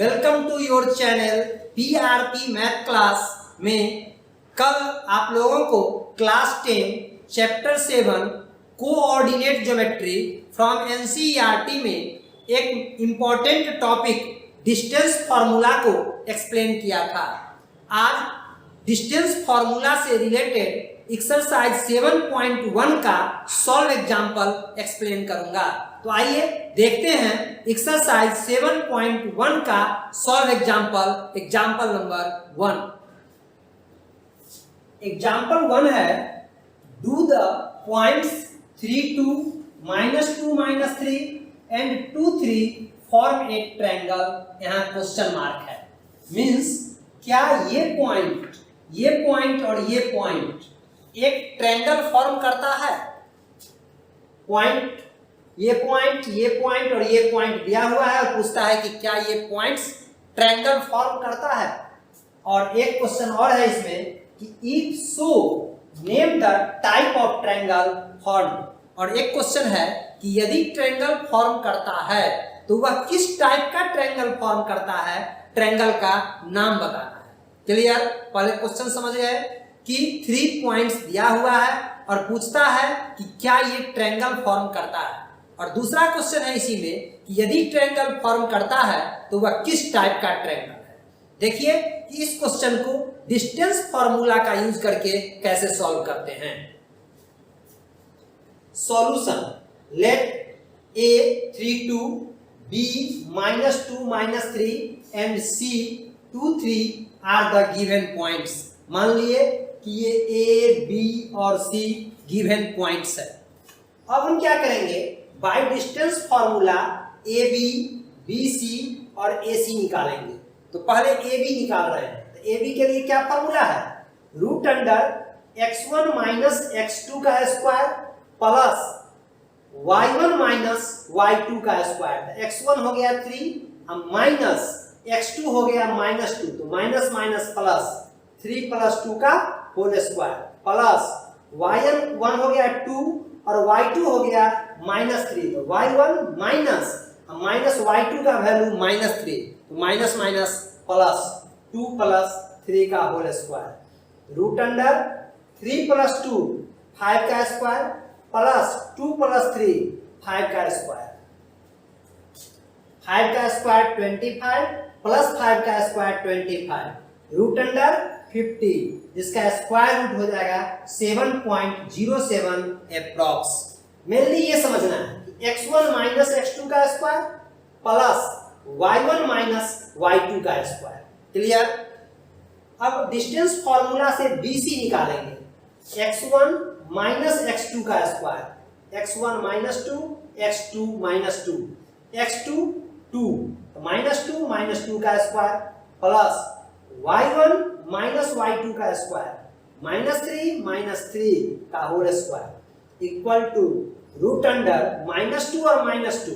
Welcome to your channel PRP math class में कल आप लोगों को class 10 chapter 7 coordinate geometry from NCERT में एक इम्पॉर्टेंट टॉपिक डिस्टेंस फार्मूला को एक्सप्लेन किया था। आज डिस्टेंस फार्मूला से रिलेटेड एक्सरसाइज 7.1 का सॉल्व एग्जाम्पल एक्सप्लेन करूंगा। तो आइए देखते हैं एक्सरसाइज 7.1 का सॉल्व एग्जाम्पल नंबर 1। एग्जाम्पल 1 है do the points 3 2 -2 -3 and 2 3 form A triangle. यहाँ क्वेश्चन मार्क है, मींस क्या ये पॉइंट और ये पॉइंट एक ट्रायंगल फॉर्म करता है। ये पॉइंट और ये पॉइंट दिया हुआ है और पूछता है कि क्या ये पॉइंट्स ट्रायंगल फॉर्म करता है। और एक क्वेश्चन और है इसमें कि if so name the type of triangle form. और एक क्वेश्चन है कि यदि ट्रायंगल फॉर्म करता है तो वह किस टाइप का ट्रायंगल फॉर्म करता है, ट्रायंगल का नाम बताना है। क्लियर? पहले क्वेश्चन समझ गए कि 3 पॉइंट्स दिया हुआ है और पूछता है कि क्या ये ट्रायंगल फॉर्म करता है। और दूसरा क्वेश्चन है इसी में कि यदि ट्रायंगल फॉर्म करता है तो वह किस टाइप का ट्रायंगल है। देखिए कि इस क्वेश्चन को डिस्टेंस फार्मूला का यूज करके कैसे सॉल्व करते हैं। Solution, let a 3 2 b -2 -3 and c 2 3 are the given points. मान लिए कि ये a b और c गिवन पॉइंट्स है। अब हम क्या करेंगे, by distance formula A B B C और ए सी निकालेंगे। तो पहले ए बी निकाल रहे हैं, तो ए बी के लिए क्या फार्मूला है, रूट अंडर x1 - x2 का स्क्वायर प्लस y1 - y2 का स्क्वायर। x1 हो गया 3 माइनस x2 हो गया -2, तो माइनस प्लस 3 + 2 का होल स्क्वायर प्लस y1 हो गया 2 और y2 हो गया -3, तो y1 माइनस y2 का वैल्यू -3, तो माइनस प्लस 2 + 3 का होल स्क्वायर। रूट अंडर 3 + 2 5 का स्क्वायर प्लस 2 + 3 5 का स्क्वायर। 5 का स्क्वायर 25 प्लस 5 का स्क्वायर 25, रूट अंडर 50, जिसका स्क्वायर रूट हो जाएगा 7.07 अप्रॉक्स। मेनली ये समझना है कि x1 - x2 का स्क्वायर प्लस y1 - y2 का स्क्वायर। क्लियर? अब डिस्टेंस फार्मूला से BC निकालेंगे। x1 - x2 का स्क्वायर, x1 - 2 x2 - 2 x2 2, -2 - 2 का स्क्वायर प्लस y1 - y2 का स्क्वायर -3 - 3 का whole square equal to root under -2 और -2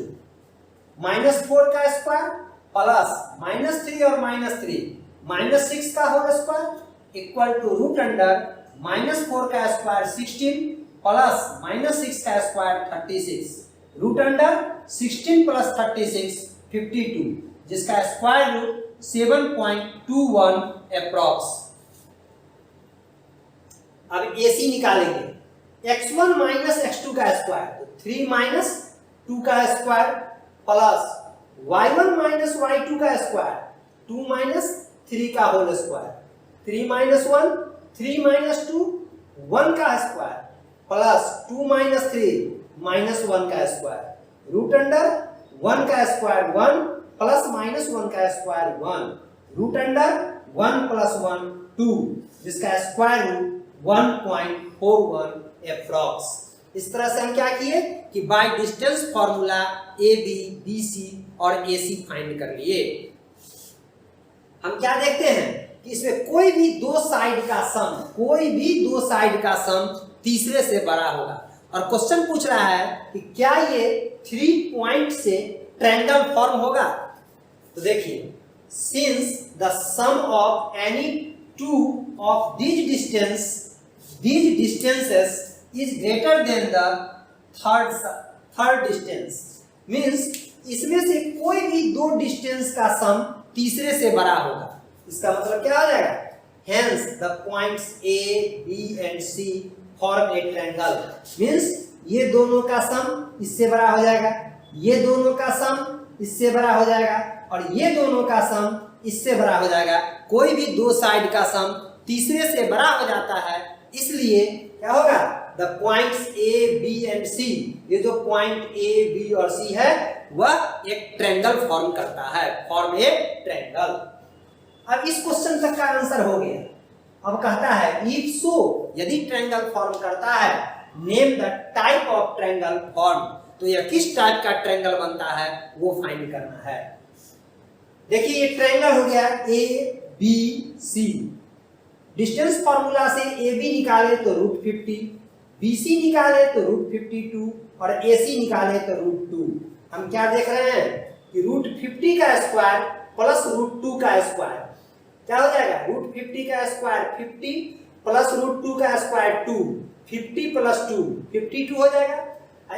-4 का स्क्वायर प्लस -3 और -3 -6 का whole square equal to root under -4 का स्क्वायर 16 प्लस -6 का स्क्वायर 36, रूट अंडर 16 + 36 52, जिसका स्क्वायर रूट 7.21 अप्रॉक्स। अब AC निकालेंगे। x1 - x2 का स्क्वायर, तो 3 - 2 का स्क्वायर प्लस y1 - y2 का स्क्वायर 2 - 3 का होल स्क्वायर, 3 - 1 3 - 2 1 का स्क्वायर प्लस 2 - 3 -1 का स्क्वायर, रूट अंडर 1 का स्क्वायर 1 प्लस -1 का स्क्वायर 1, रूट अंडर 1 + 1 2, जिसका स्क्वायर रूट 1.41 अप्रॉक्स। इस तरह से हम क्या किए कि by distance formula A B B C और ए सी फाइंड कर लिए। हम क्या देखते हैं कि इसमें कोई भी दो साइड का सम तीसरे से बड़ा होगा। और क्वेश्चन पूछ रहा है कि क्या ये 3 पॉइंट से ट्रायंगल फॉर्म होगा। तो देखिए, since the sum of any 2 of these distances is greater than the third distance, means इसमें से कोई भी दो डिस्टेंस का सम तीसरे से बड़ा होगा। इसका मतलब क्या हो जाएगा? Hence the points A, B and C form a triangle. Means ये दोनों का सम इससे बड़ा हो जाएगा, ये दोनों का सम इससे बड़ा हो जाएगा और ये दोनों का सम इससे बड़ा हो जाएगा। कोई भी दो साइड का सम तीसरे से बड़ा हो जाता है, इसलिए क्या होगा? The points A, B and C, ये जो पॉइंट A, B और C है वह एक ट्रायंगल फॉर्म करता है, फॉर्म ए ट्रायंगल। अब इस क्वेश्चन तक का आंसर हो गया। अब कहता है इफ सो, यदि ट्रायंगल फॉर्म करता है, name the type of triangle form, तो यह किस टाइप का ट्रायंगल बनता है वो फाइंड करना है। देखिए ये ट्रायंगल हो गया A B C. Distance formula से ए बी निकाले तो √50, बी सी निकाले तो √52 और ए सी निकाले तो √2। हम क्या देख रहे हैं कि √50 का स्क्वायर प्लस √2 का स्क्वायर क्या हो जाएगा? √50 का स्क्वायर 50 प्लस √2 का स्क्वायर 2, 50 प्लस 2 52 हो जाएगा,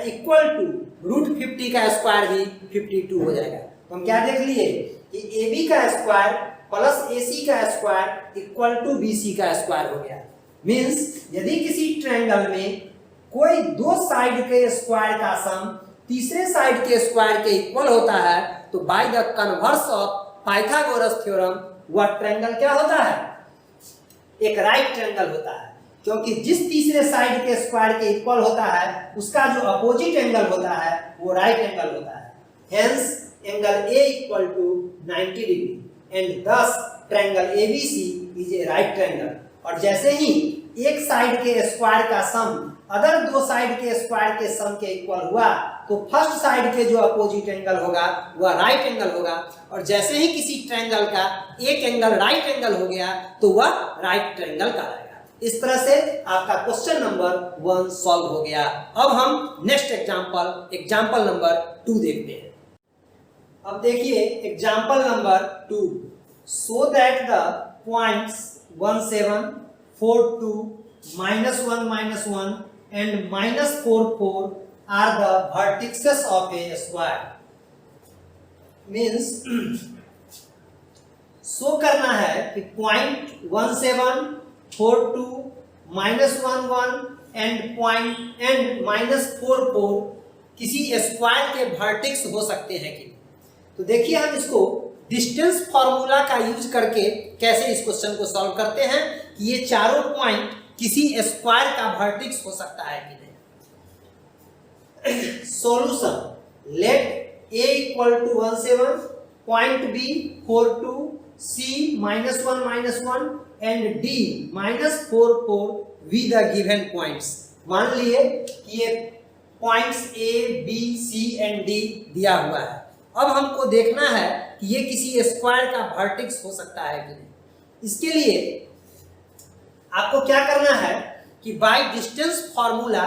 इक्वल टू √50 का स्क्वायर भी 52 हो जाएगा। तो हम क्या देख लिए कि ए बी का स्क्वायर प्लस ए सी का square equal to B C का स्क्वायर हो गया। मीन्स यदि किसी ट्रायंगल में कोई दो साइड के स्क्वायर का सम तीसरे साइड के स्क्वायर के इक्वल होता है, तो by the converse of Pythagoras theorem वह ट्रायंगल क्या होता है? एक राइट ट्रायंगल होता है, क्योंकि जिस तीसरे साइड के स्क्वायर के इक्वल होता है उसका जो अपोजिट एंगल होता है वो राइट एंगल होता है। Hence angle A equal to 90 degree and thus triangle ABC is a right triangle. और जैसे ही एक साइड के स्क्वायर का सम अदर दो साइड के स्क्वायर के सम के इक्वल हुआ, तो फर्स्ट साइड के जो अपोजिट एंगल होगा वह राइट एंगल होगा, और जैसे ही किसी ट्रायंगल का एक एंगल राइट एंगल हो गया तो वह राइट ट्रायंगल कहलाएगा। इस तरह से आपका क्वेश्चन नंबर 1 सॉल्व हो गया। अब हम नेक्स्ट एग्जांपल नंबर 2 देखते हैं। अब देखिए example number 2, so that the points 1 7 4 2 -1 -1 and -4 4 are the vertices of a square। Means show करना है कि पॉइंट 1 7 4 2 -1 1 एंड पॉइंट एंड -4 4 किसी स्क्वायर के वर्टेक्स हो सकते हैं कि। तो देखिए हम इसको डिस्टेंस फॉर्मूला का यूज करके कैसे इस क्वेश्चन को सॉल्व करते हैं कि ये चारों पॉइंट किसी स्क्वायर का वर्टेक्स हो सकता है कि नहीं। Solution, let a equal to 1 7, point b 4 2, c -1 -1 and d -4 4 with the given points. मान लिए कि ये points a b c and d दिया हुआ है। अब हमको देखना है कि ये किसी स्क्वायर का वर्टेक्स हो सकता है कि नहीं। इसके लिए आपको क्या करना है कि बाय डिस्टेंस फॉर्मूला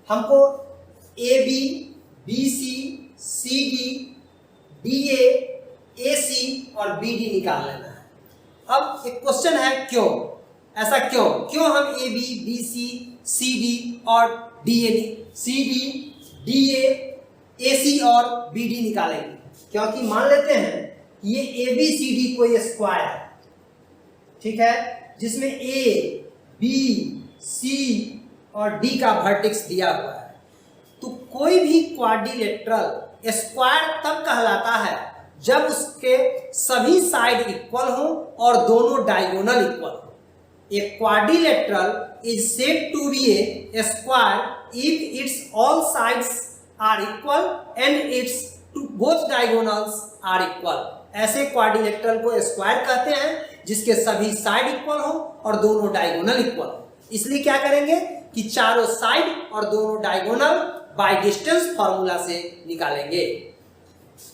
हमको A B B C C D D A C और बी डी निकाल लेना है। अब एक क्वेश्चन है क्यों, ऐसा क्यों हम A B B C C D और D A C D D A C और बी डी निकालेंगे? क्योंकि मान लेते हैं कि ये ए बी सी डी कोई स्क्वायर है, ठीक है, जिसमें ए बी सी और डी का वर्टेक्स दिया हुआ है। तो कोई भी क्वाड्रिलेटरल स्क्वायर तब कहलाता है जब उसके सभी साइड इक्वल हो और दोनों डायगोनल इक्वल हो। A quadrilateral is said to be a square if its all sides are equal and its both diagonals are equal. ऐसे क्वाड्रिलेटरल को स्क्वायर कहते हैं जिसके सभी साइड इक्वल हो और दोनों डायगोनल इक्वल हो। इसलिए क्या करेंगे कि चारों साइड और दोनों डायगोनल बाय डिस्टेंस फॉर्मूला से निकालेंगे।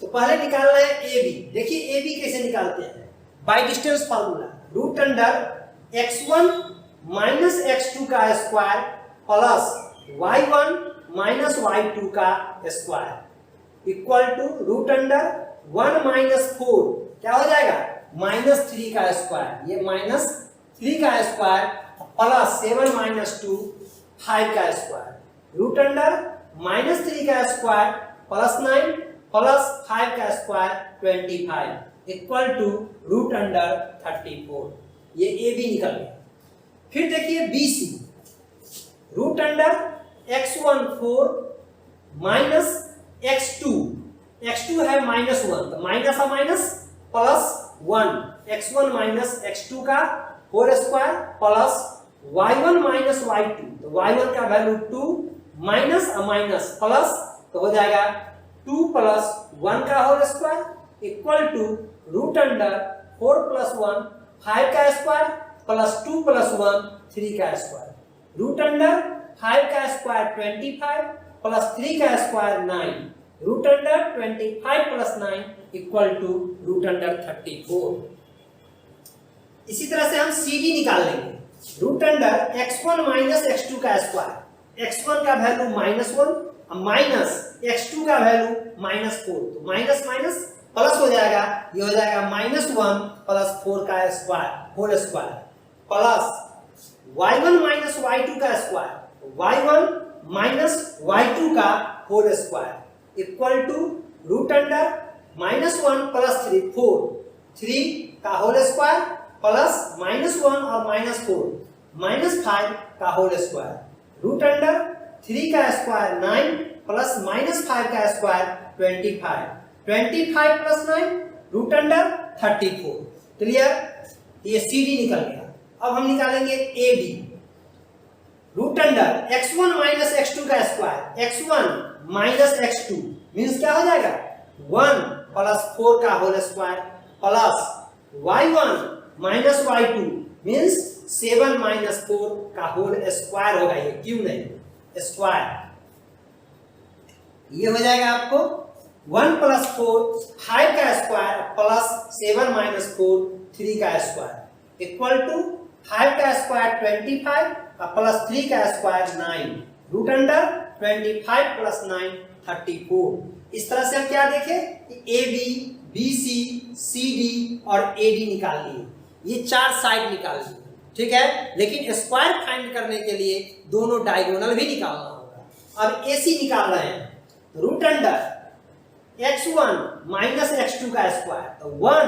तो पहले निकालना है ए बी। देखिए ए बी कैसे निकालते हैं, by distance formula root under x1 minus x2 का square plus y1 minus y2 का square equal to root under 1 minus 4 क्या हो जाएगा -3 का स्क्वायर, ये -3 का स्क्वायर प्लस 7 माइनस 2 5 का स्क्वायर रूट अंडर -3 का स्क्वायर प्लस 9 प्लस 5 का square 25 equal to root under 34। ये ए बी निकल गया। फिर देखिए B C, root under x1 4 minus x2 है -1 तो माइनस है minus plus 1 x1 minus x2 का whole square plus y1 minus y2 तो y1 का वैल्यू 2 माइनस माइनस प्लस तो हो जाएगा 2 प्लस 1 का whole square equal to root under 4 plus 1 5 का स्क्वायर प्लस 2 प्लस 1 3 का स्क्वायर रूट अंडर 5 का स्क्वायर 25 प्लस 3 का square 9 root under 25 plus 9 equal to root under 34। इसी तरह से हम सी डी निकाल लेंगे। Root under x1 minus x2 का स्क्वायर, x1 का वैल्यू -1 माइनस x2 का वैल्यू -4 तो माइनस माइनस प्लस हो जाएगा, ये हो जाएगा -1 प्लस 4 का square whole square plus y1 minus y2 का स्क्वायर y1 माइनस y2 का whole square equal to root under -1 plus 3 का होल स्क्वायर प्लस -1 और -4 -5 का होल स्क्वायर रूट अंडर 3 का स्क्वायर 9 प्लस -5 का square 25 plus 9 root under 34। Clear? ये C D निकल गया। अब हम निकालेंगे A B. Root under x1 minus x2 का square x1 minus x2 means क्या हो जाएगा 1 प्लस 4 का whole square plus y1 minus y2 means 7 minus 4 का होल स्क्वायर होगा, ये क्यों नहीं स्क्वायर। ये हो जाएगा आपको 1 प्लस 4 5 का स्क्वायर प्लस 7 माइनस 4 3 का स्क्वायर इक्वल टू 5 का स्क्वायर 25 प्लस 3 का स्क्वायर 9 रूट अंडर 25 प्लस 9 34। इस तरह से हम क्या देखें A B B C C D और ए डी निकाल लिए, ये चार साइड निकाल लिए, ठीक है। लेकिन स्क्वायर फाइंड करने के लिए दोनों डायगोनल भी निकालना होगा। अब ए सी निकाल रहे हैं root under x1 minus x2 का स्क्वायर तो 1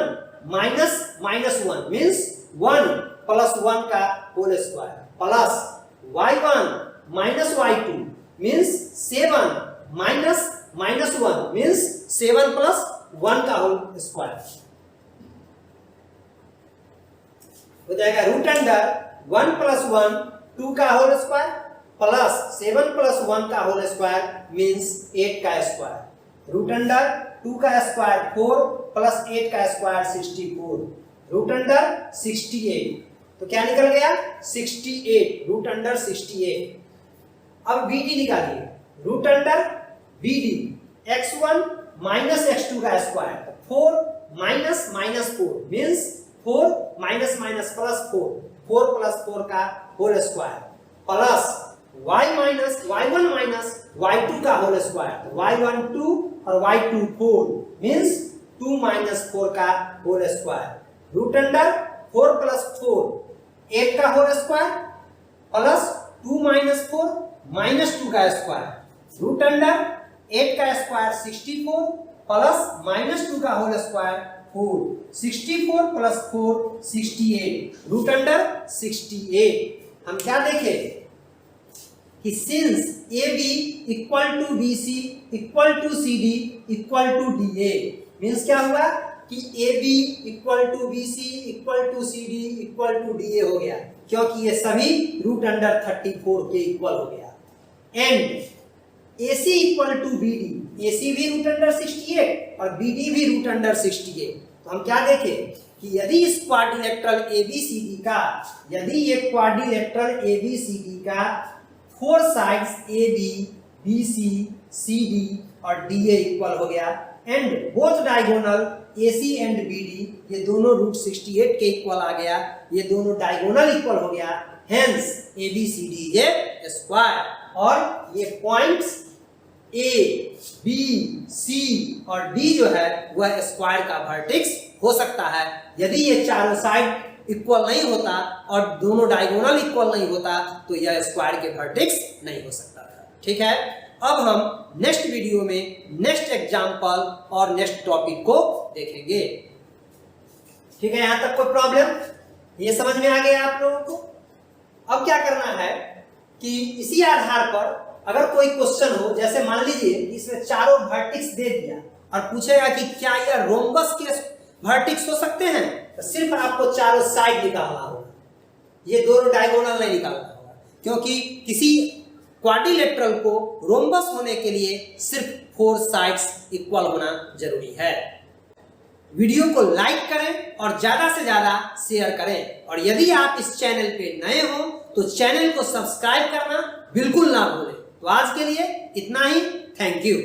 माइनस -1 मीन्स 1 प्लस 1 का whole square plus y1 minus y2 means 7 minus -1 means 7 plus 1 का होल स्क्वायर हो जाएगा रूट अंडर 1 प्लस 1 2 का होल स्क्वायर प्लस 7 प्लस 1 का होल स्क्वायर मीन्स 8 का square root under 2 का स्क्वायर 4 प्लस 8 का स्क्वायर 64 रूट अंडर 68 तो क्या निकल गया 68 रूट अंडर 68। अब बी डी निकालिए root under B D x1 minus x2 का square 4 minus -4 means 4 minus minus plus 4 plus 4 का whole square plus y1 minus y2 का होल स्क्वायर y1 2 और y2 4 मीन्स 2 माइनस 4 का whole square root under 4 plus 4 8 का whole square plus 2 minus 4 minus 2 का square root under 8 का square 64 plus -2 का whole square 4 64 plus 4 68 root under 68। हम क्या देखें कि since A B equal to B C equal to C D equal to D A means क्या हुआ कि A B equal to B C equal to C D equal to D A हो गया, क्योंकि ये सभी रूट अंडर 34 के equal हो गया। And A C equal to B D, A C भी रूट अंडर 68 और बी डी भी रूट अंडर 68। तो हम क्या देखें कि यदि इस quadrilateral A B C D का, यदि ये quadrilateral A B C D का 4 sides A B B C C D और डी ए इक्वल हो गया and both diagonal A C and B D ये दोनों रूट 68 के इक्वल आ गया, ये दोनों डायगोनल इक्वल हो गया, hence A B C D is a square. और ये पॉइंट्स ए बी सी और डी जो है वह स्क्वायर का वर्टेक्स हो सकता है। यदि ये चारों साइड इक्वल नहीं होता और दोनों डायगोनल इक्वल नहीं होता तो यह स्क्वायर के वर्टेक्स नहीं हो सकता था, ठीक है। अब हम नेक्स्ट वीडियो में नेक्स्ट एग्जाम्पल और नेक्स्ट टॉपिक को देखेंगे। ठीक है, यहां तक कोई प्रॉब्लम? ये समझ में आ गया आप लोगों को? अब क्या करना है कि इसी आधार पर अगर कोई क्वेश्चन हो, जैसे मान लीजिए इसमें चारों वर्टेक्स दे दिया और पूछेगा कि क्या यह रोम्बस के वर्टेक्स हो सकते हैं, तो सिर्फ आपको चारों साइड निकालना होगा, ये दोनों डायगोनल नहीं निकालना होगा, क्योंकि किसी क्वाड्रिलेटरल को रोम्बस होने के लिए सिर्फ 4 साइड्स इक्वल होना जरूरी है। वीडियो को लाइक करें और ज्यादा से ज्यादा शेयर करें, और यदि आप इस चैनल पे नए हो तो चैनल को सब्सक्राइब करना बिल्कुल ना भूलें। तो आज के लिए इतना ही। Thank you.